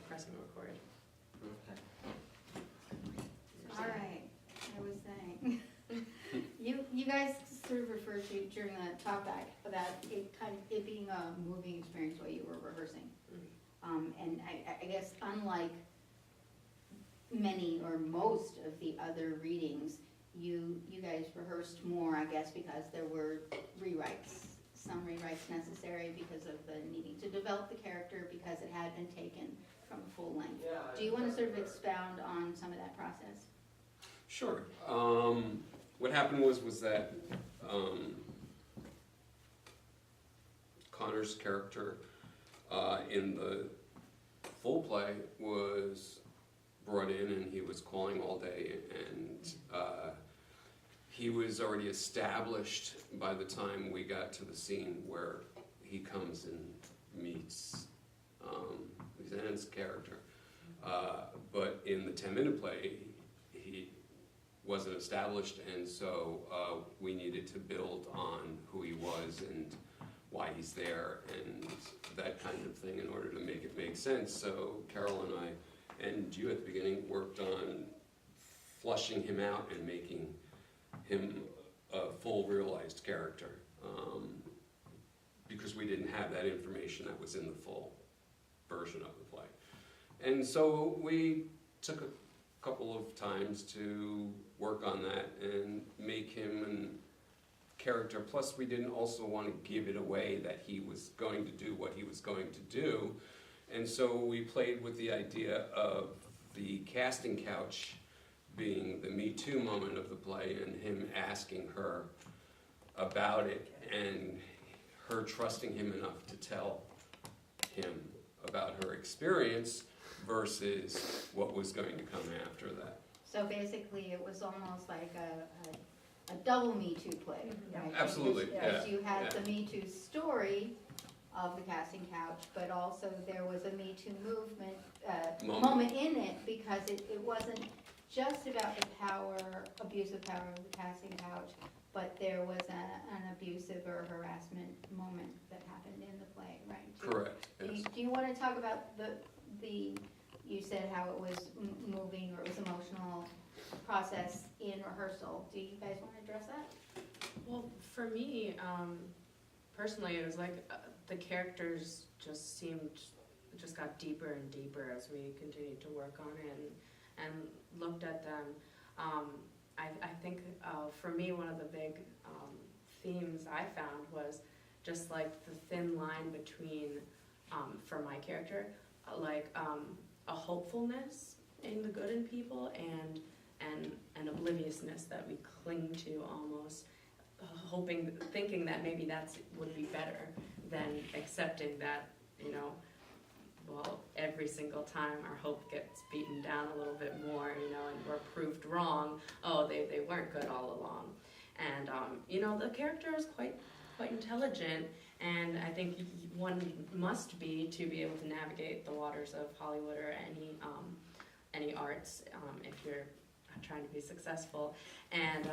pressing record. Okay. All right, I was saying, you guys sort of referred to during the talkback about it being a moving experience while you were rehearsing. And I guess unlike many or most of the other readings, you guys rehearsed more, I guess, because there were some rewrites necessary because of the needing to develop the character because it had been taken from a full length. Do you want to sort of expound on some of that process? Sure. What happened was that Connor's character in the full play was brought in, and he was calling all day, and he was already established by the time we got to the scene where he comes and meets Lisanne's character. But in the 10-minute play, he wasn't established, and so we needed to build on who he was and why he's there and that kind of thing in order to make it make sense. So Carol and I, and you at the beginning, worked on flushing him out and making him a full realized character, because we didn't have that information that was in the full version of the play. And so we took a couple of times to work on that and make him a character. Plus, we didn't also want to give it away that he was going to do what he was going to do. And so we played with the idea of the casting couch being the Me Too moment of the play, and him asking her about it and her trusting him enough to tell him about her experience versus what was going to come after that. So basically, it was almost like a double Me Too play, right? Absolutely, Because you had yeah. the Me Too story of the casting couch, but also there was a Me Too movement moment in it, because it wasn't just about the abusive power of the casting couch, but there was an abusive or harassment moment that happened in the play, right? Correct, yes. Do you want to talk about the you said how it was moving or it was emotional process in rehearsal. Do you guys want to address that? Well, for me, personally, it was like the characters just got deeper and deeper as we continued to work on it and looked at them. I think for me, one of the big themes I found was just like the thin line between, for my character, like a hopefulness in the good in people and an obliviousness that we cling to almost, thinking that maybe that's would be better than accepting that, well, every single time our hope gets beaten down a little bit more, and we're proved wrong. Oh, they weren't good all along. And, the character is quite intelligent, and I think one must be to be able to navigate the waters of Hollywood or any arts if you're trying to be successful. And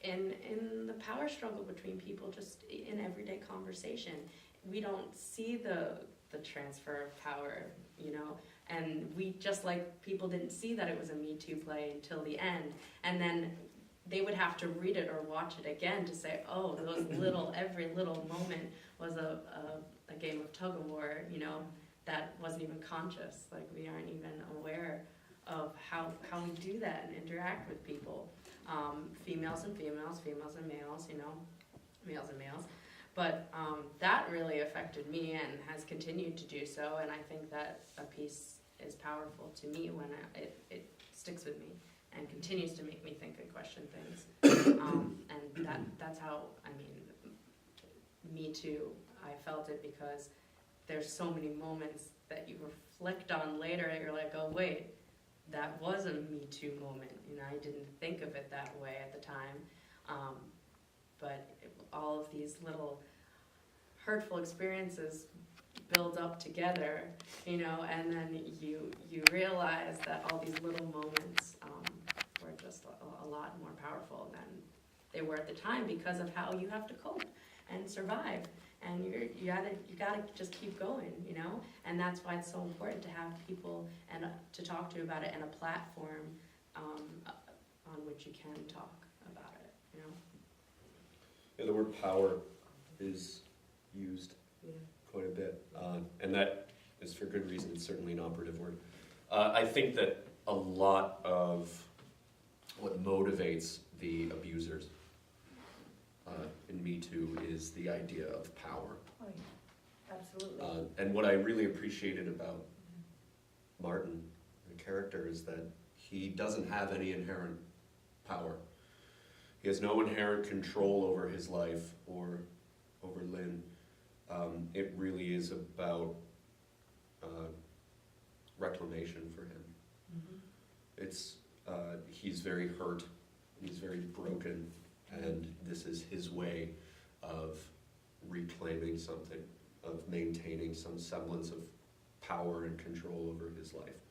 in the power struggle between people, just in everyday conversation, we don't see the transfer of power, and we, just like people didn't see that it was a Me Too play until the end, and then they would have to read it or watch it again to say, oh, every little moment was a game of tug of war, that wasn't even conscious. Like, we aren't even aware of how we do that and interact with people, females and females, females and males, males and males. But that really affected me and has continued to do so, and I think that a piece is powerful to me when it sticks with me and continues to make me think and question things. And that's how, Me Too, I felt it because there's so many moments that you reflect on later and you're like, oh wait, that was a Me Too moment. I didn't think of it that way at the time. But all of these little hurtful experiences build up together, and then you realize that all these little moments were just a lot more powerful than they were at the time because of how you have to cope and survive. and you gotta just keep going, you know? And that's why it's so important to have people and to talk to about it, and a platform on which you can talk about it, you know? Yeah, the word power is used quite a bit, and that is for good reason. It's certainly an operative word. I think that a lot of what motivates the abusers in Me Too is the idea of power. Oh, yeah, absolutely. And what I really appreciated about Martin, the character, is that he doesn't have any inherent power. He has no inherent control over his life or over Lynn. It really is about reclamation for him. It's he's very hurt, he's very broken, and this is his way of reclaiming something, of maintaining some semblance of power and control over his life.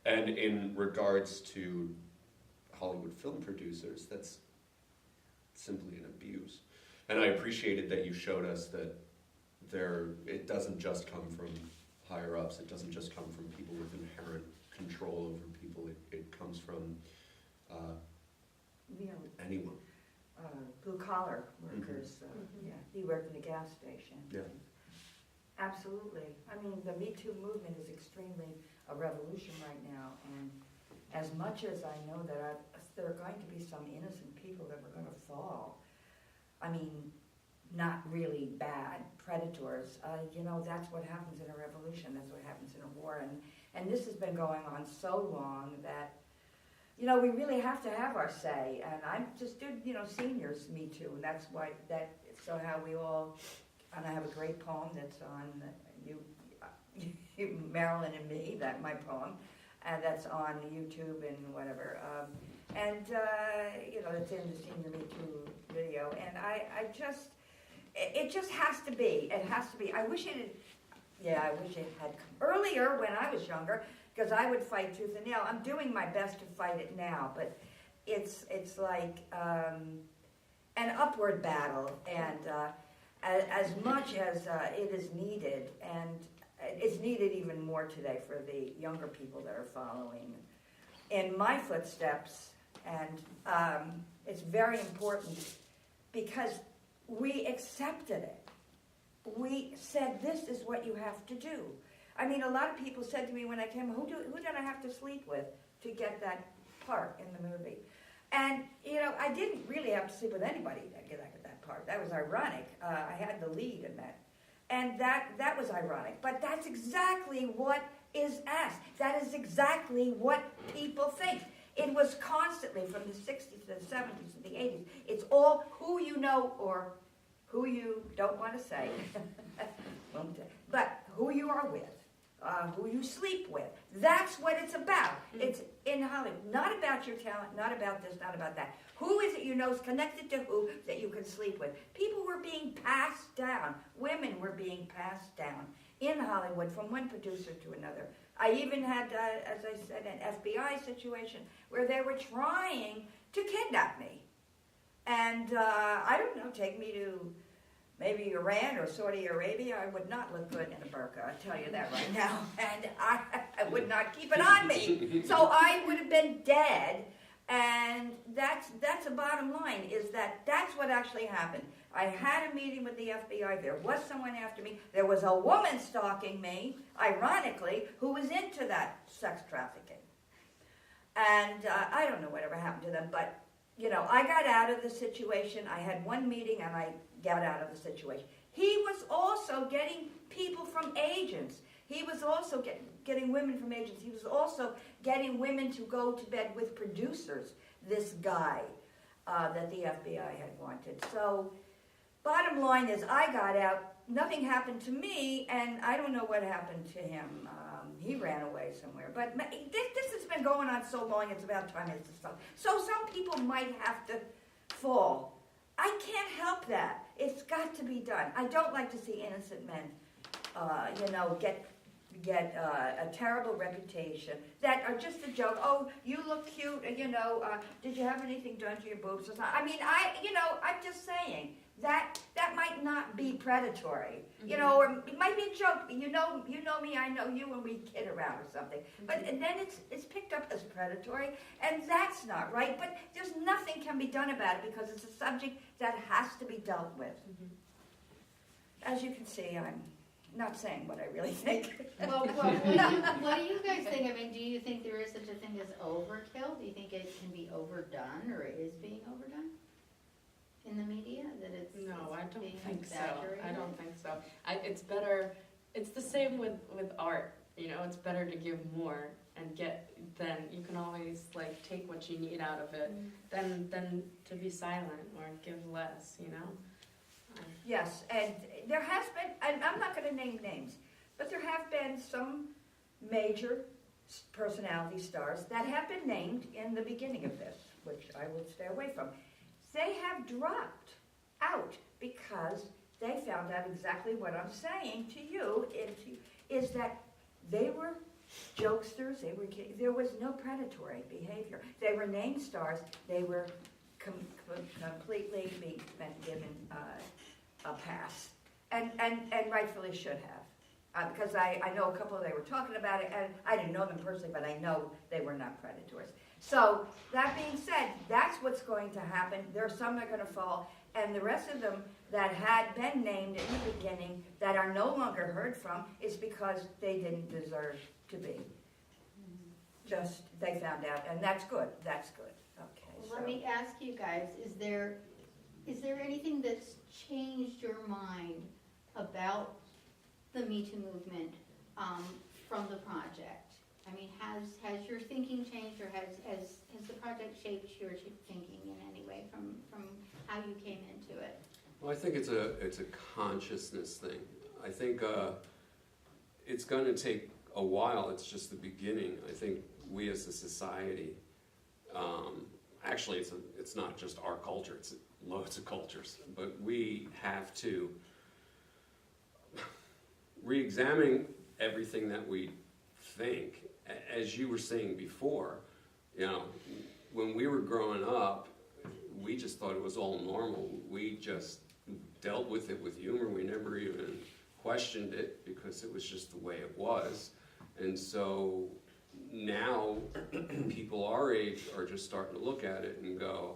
And in regards to Hollywood film producers, that's simply an abuse. And I appreciated that you showed us that it doesn't just come from higher ups, it doesn't just come from people with inherent control over people, it comes from You know, anyone. blue collar workers, yeah, he worked in a gas station. Yeah. Absolutely. I mean, the Me Too movement is extremely a revolution right now, and as much as I know that there are going to be some innocent people that are going to fall, I mean, not really bad predators, you know, that's what happens in a revolution, that's what happens in a war, and this has been going on so long that, you know, we really have to have our say, and I just did, you know, seniors Me Too, and that's why, so how we all, and I have a great poem that's on you, Marilyn and me, my poem, and that's on YouTube and whatever, you know, it's in the Senior Me Too video, and it just has to be, I wish it had come earlier when I was younger, because I would fight tooth and nail. I'm doing my best to fight it now, but it's like an upward battle, and as much as it is needed, and it's needed even more today for the younger people that are following in my footsteps, and it's very important because we accepted it. We said, this is what you have to do. I mean, a lot of people said to me when I came, who did I have to sleep with to get that part in the movie? And, you know, I didn't really have to sleep with anybody to get that part. That was ironic. I had the lead in that. And that was ironic. But that's exactly what is asked. That is exactly what people think. It was constantly, from the 60s to the 70s to the 80s, it's all who you know or who you don't want to say, but who you are with, who you sleep with. That's what it's about. It's in Hollywood. Not about your talent, not about this, not about that. Who is it you know is connected to who that you can sleep with? People were being passed down. Women were being passed down in Hollywood from one producer to another. I even had, as I said, an FBI situation where they were trying to kidnap me. And I don't know, take me to maybe Iran or Saudi Arabia. I would not look good in a burqa, I tell you that right now. And I would not keep it on me. So I would have been dead. And that's a bottom line, is that's what actually happened. I had a meeting with the FBI. There was someone after me. There was a woman stalking me, ironically, who was into that sex trafficking. And I don't know whatever happened to them, but, you know, I got out of the situation. I had one meeting and I got out of the situation. He was also getting people from agents. He was also getting women from agents. He was also getting women to go to bed with producers, this guy that the FBI had wanted. So bottom line is I got out, nothing happened to me, and I don't know what happened to him. He ran away somewhere. But this has been going on so long, it's about time it's to stop. So some people might have to fall. I can't help that. It's got to be done. I don't like to see innocent men, get a terrible reputation that are just a joke. Oh, you look cute, did you have anything done to your boobs or something? I mean, I'm just saying, that might not be predatory, you know, or it might be a joke. You know me, I know you, and we kid around or something. But and then it's picked up as predatory, and that's not right. But there's nothing can be done about it because it's a subject that has to be dealt with. As you can see, I'm not saying what I really think. Well, what do you guys think? I mean, do you think there is such a thing as overkill? Do you think it can be overdone or is being overdone in the media? That it's No, I don't being think so. exaggerated? I don't think so. It's better, it's the same with art, you know, it's better to give more and then you can always like take what you need out of it than to be silent or give less, you know? Yes, and there has been, and I'm not going to name names, but there have been some major personality stars that have been named in the beginning of this, which I will stay away from. They have dropped out because they found out exactly what I'm saying to you, is that they were jokesters, there was no predatory behavior. They were named stars, they were completely being given a pass, and rightfully should have, because I know a couple, they were talking about it, and I didn't know them personally, but I know they were not predators. So that being said, that's what's going to happen. There are some that are going to fall, and the rest of them that had been named in the beginning that are no longer heard from is because they didn't deserve to be. Just they found out, and that's good. That's good. Okay. Well, let me ask you guys, is there anything that's changed your mind about the Me Too movement from the project? I mean, has your thinking changed, or has the project shaped your thinking in any way from how you came into it? Well, I think it's a consciousness thing. I think it's going to take a while. It's just the beginning. I think we as a society, actually, it's not just our culture. It's loads of cultures, but we have to re-examine everything that we think. As you were saying before, you know, when we were growing up, we just thought it was all normal. We just dealt with it with humor. We never even questioned it because it was just the way it was. And so now people our age are just starting to look at it and go,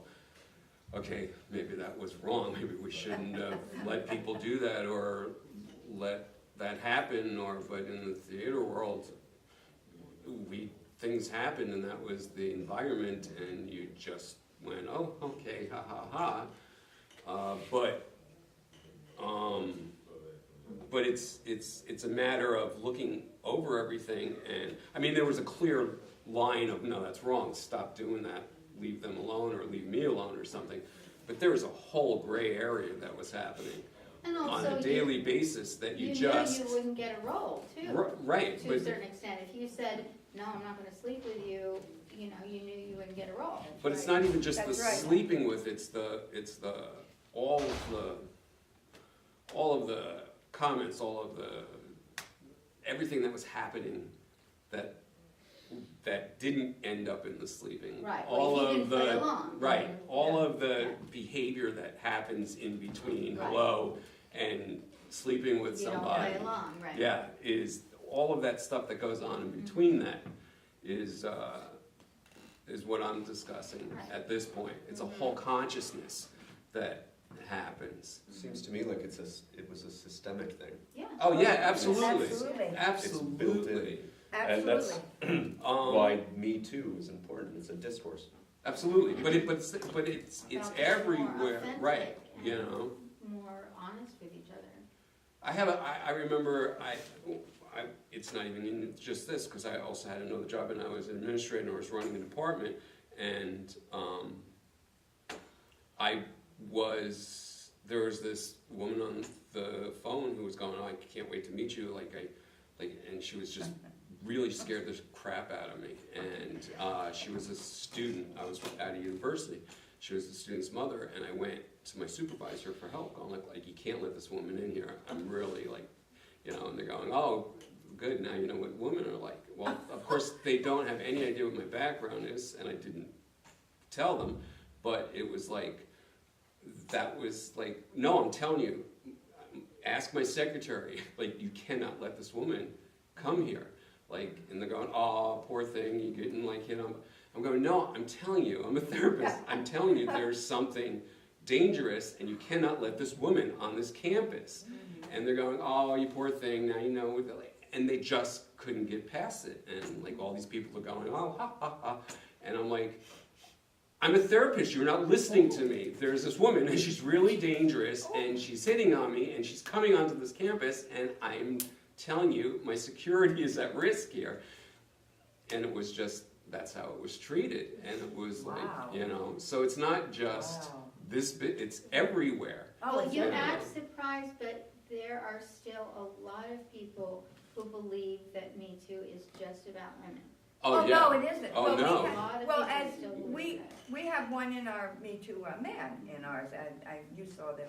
okay, maybe that was wrong. Maybe we shouldn't have let people do that or let that happen. But in the theater world, things happened, and that was the environment, and you just went, oh, okay, ha ha ha. But it's a matter of looking over everything, and I mean, there was a clear line of, no, that's wrong, stop doing that, leave them alone, or leave me alone, or something. But there was a whole gray area that was happening on a daily basis that you just... knew you wouldn't get a role, too. Right. To a certain extent. If you said, no, I'm not going to sleep with you, you know, you knew you wouldn't get a role. But it's not even just That's the right. sleeping with, it's all of the comments, everything that was happening that didn't end up in the sleeping. Right, All well, of you didn't play along. right, all Yeah. of the Yeah. behavior that happens in between Right. hello and sleeping with You don't somebody. play along, right. Yeah, is all of that stuff that goes on in between that is what I'm discussing Right. at this point. It's a whole consciousness that happens. Seems to me like it was a systemic thing. Yeah. Oh yeah, absolutely, Absolutely. It's built absolutely, And that's Absolutely. why Me Too is important. It's a discourse. absolutely. But it's Felt it's more everywhere, authentic right? and You know. more honest with each other. I remember, it's not even in just this, because I also had another job, and I was an administrator, and I was running a department, and there was this woman on the phone who was going, oh, I can't wait to meet you, and she was just really scared the crap out of me, and she was a student. I was out of university. She was the student's mother, and I went to my supervisor for help, going like you can't let this woman in here. I'm really and they're going, oh, good, now you know what women are like. Well, of course, they don't have any idea what my background is, and I didn't tell them, but it was like that was like, no, I'm telling you, ask my secretary, like, you cannot let this woman come here. Like, and they're going, oh, poor thing, you getting like hit on. I'm going, no, I'm telling you, I'm a therapist. I'm telling you there's something dangerous and you cannot let this woman on this campus. And they're going, oh, you poor thing, now you know. And they just couldn't get past it. And like all these people are going, oh, ha, ha, ha. And I'm like, I'm a therapist, you're not listening to me. There's this woman and she's really dangerous and she's hitting on me and she's coming onto this campus and I'm telling you, my security is at risk here. And it was just, that's how it was treated. And it was like, you know, so it's not just this bit, it's everywhere. Well, it's you're everywhere. not surprised, but there are still a lot of people who believe that Me Too is just about women. Oh, yeah. no, it isn't. Oh, well, no. A lot of Well, people as still believe we that. have one in our Me Too man in ours, and you saw them,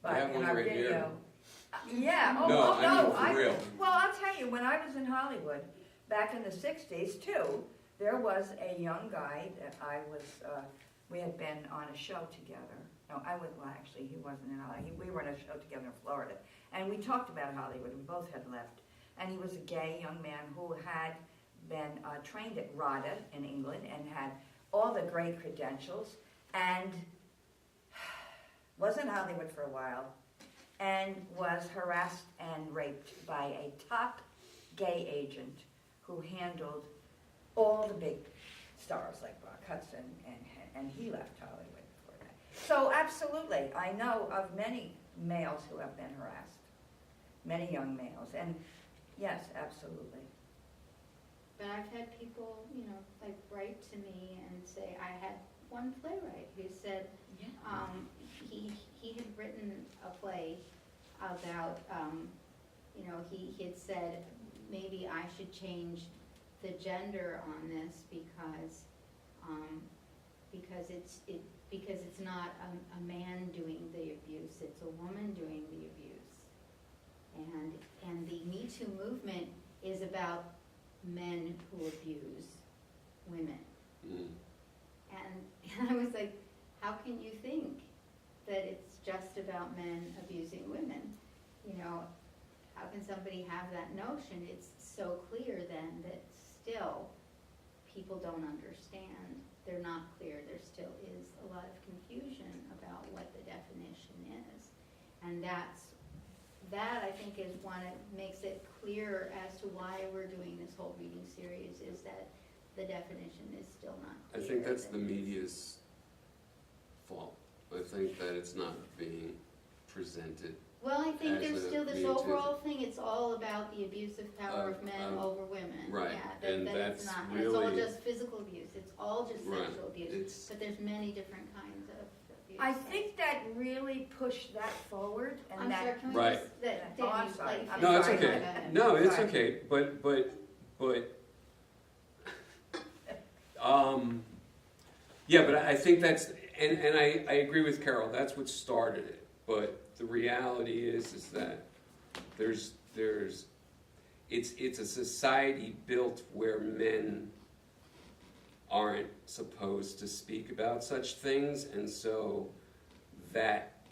I but have in one our right video. here. Yeah. Oh, No, oh, I no. mean, for real. Well, I'll tell you, when I was in Hollywood back in the '60s too, there was a young guy that I was. We had been on a show together. No, I was. Well, actually, he wasn't in Hollywood. We were on a show together in Florida, and we talked about Hollywood. We both had left, and he was a gay young man who had been trained at RADA in England and had all the great credentials, and was in Hollywood for a while, and was harassed and raped by a top gay agent who handled all the big stars like Rock Hudson, and he left Hollywood before that. So absolutely, I know of many males who have been harassed, many young males, and yes, absolutely. But I've had people, you know, like write to me and say, I had one playwright who said he had written a play about, you know, he had said maybe I should change the gender on this because it's not a man doing the abuse, it's a woman doing the abuse. And the Me Too movement is about men who abuse women. And I was like, how can you think that it's just about men abusing women? You know, how can somebody have that notion? It's so clear then that still people don't understand. They're not clear. There still is a lot of confusion about what the definition is. And that I think is one that makes it clear as to why we're doing this whole reading series, is that the definition is still not I clear. think that's the media's fault. I think that it's not being presented. Well, I think as there's a still this Me Too. overall thing, it's all about the abusive power of men over women. right, Yeah, and that that's it's not, and it's all really- just physical abuse, it's all just Right, sexual abuse. it's- But there's many different kinds of abuse. I think that really pushed that forward, and I'm that sorry, can we Right. just, that, Oh, I'm Danny, sorry. like, I'm No, it's sorry. okay. Go ahead. No, it's Sorry. okay. But yeah, but I think that's, and I agree with Carol. That's what started it. But the reality is that it's a society built where men aren't supposed to speak about such things, and so that